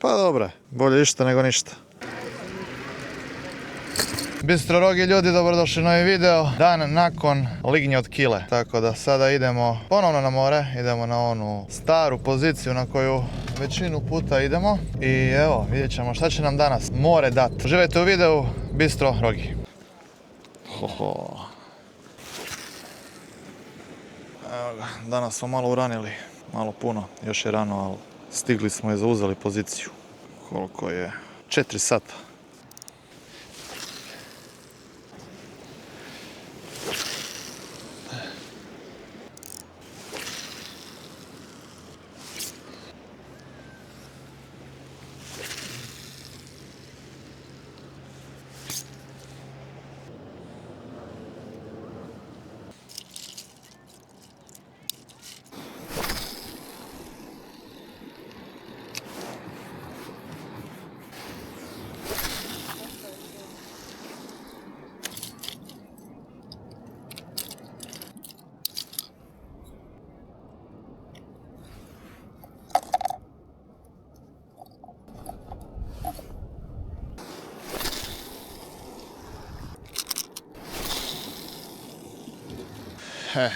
Pa dobro, bolje išta nego ništa. Bistro Rogi ljudi, dobrodošli na novi video. Dan nakon lignje od kile. Tako da sada idemo ponovno na more. Idemo na onu staru poziciju na koju većinu puta idemo. I evo, vidjet ćemo šta će nam danas more dat. Uživajte u videu Bistro Rogi. Evo ga, danas smo malo uranili. Malo puno, još je rano, ali stigli smo i zauzeli poziciju. Koliko je? 4 sata.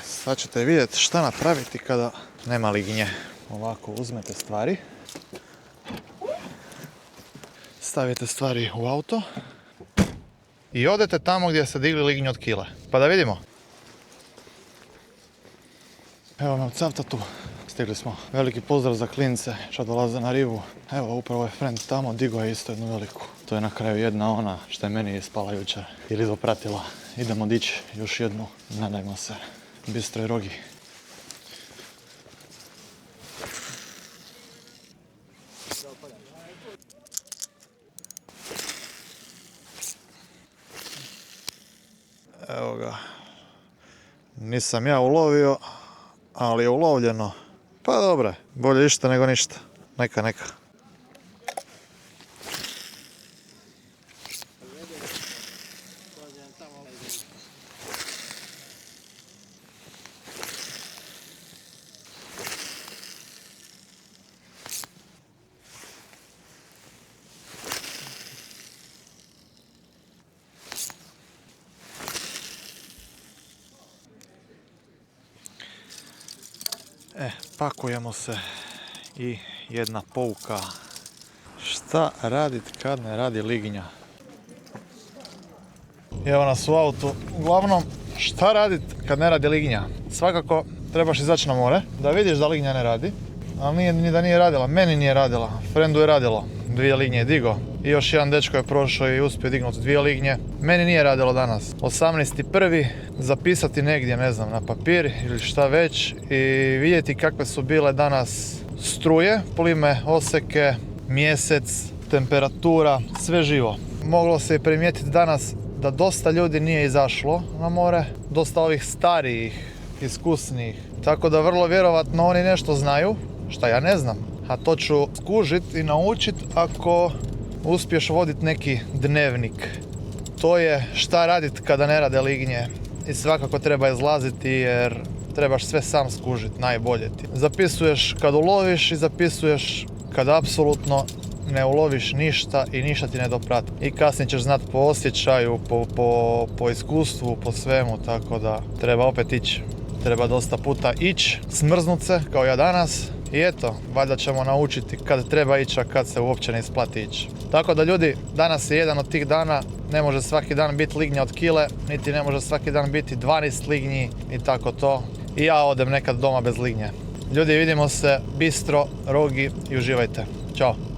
Sad ćete vidjeti šta napraviti kada nema lignje. Ovako uzmete stvari, stavite stvari u auto i odete tamo gdje ste digli lignju od kile. Pa da vidimo. Evo me u Cavtatu. Stigli smo. Veliki pozdrav za klince što dolaze na ribu. Evo upravo je friend tamo, digo je isto jednu veliku. To je na kraju jedna ona što je meni ispala jučer ili dopratila. Idemo dići još jednu, nadajmo se. Bistro Rogi. Evo ga. Nisam ja ulovio, ali je ulovljeno. Pa dobro, bolje išta nego ništa. Neka. Pakujemo se i jedna pouka. Šta radit kad ne radi lignja? Evo nas u autu. Uglavnom, šta radit kad ne radi lignja? Svakako trebaš izaći na more da vidiš da lignja ne radi. Ali nije ni da nije radila, meni nije radila. Frendu je radilo. 2 lignje je digo. I još jedan dečko je prošao i uspio dignuti 2 lignje. Meni nije radilo danas. 18.1. zapisati negdje, ne znam, na papir ili šta već i vidjeti kakve su bile danas struje, plime, oseke, mjesec, temperatura, sve živo. Moglo se i primijetiti danas da dosta ljudi nije izašlo na more, dosta ovih starijih, iskusnijih. Tako da vrlo vjerovatno oni nešto znaju, šta ja ne znam. A to ću skužit i naučit ako uspiješ vodit neki dnevnik. To je šta radit kada ne rade lignje. I svakako treba izlaziti jer trebaš sve sam skužit, najbolje ti. Zapisuješ kad uloviš i zapisuješ kad apsolutno ne uloviš ništa i ništa ti ne doprati. I kasnije ćeš znat po osjećaju, po iskustvu, po svemu, tako da treba opet ići. Treba dosta puta ići, smrznut se kao ja danas. I eto, valjda ćemo naučiti kad treba ići, a kad se uopće ne isplati ići. Tako da ljudi, danas je jedan od tih dana, ne može svaki dan biti lignja od kile, niti ne može svaki dan biti 12 lignji i tako to. I ja odem nekad doma bez lignje. Ljudi, vidimo se, Bistro Rogi i uživajte. Ćao!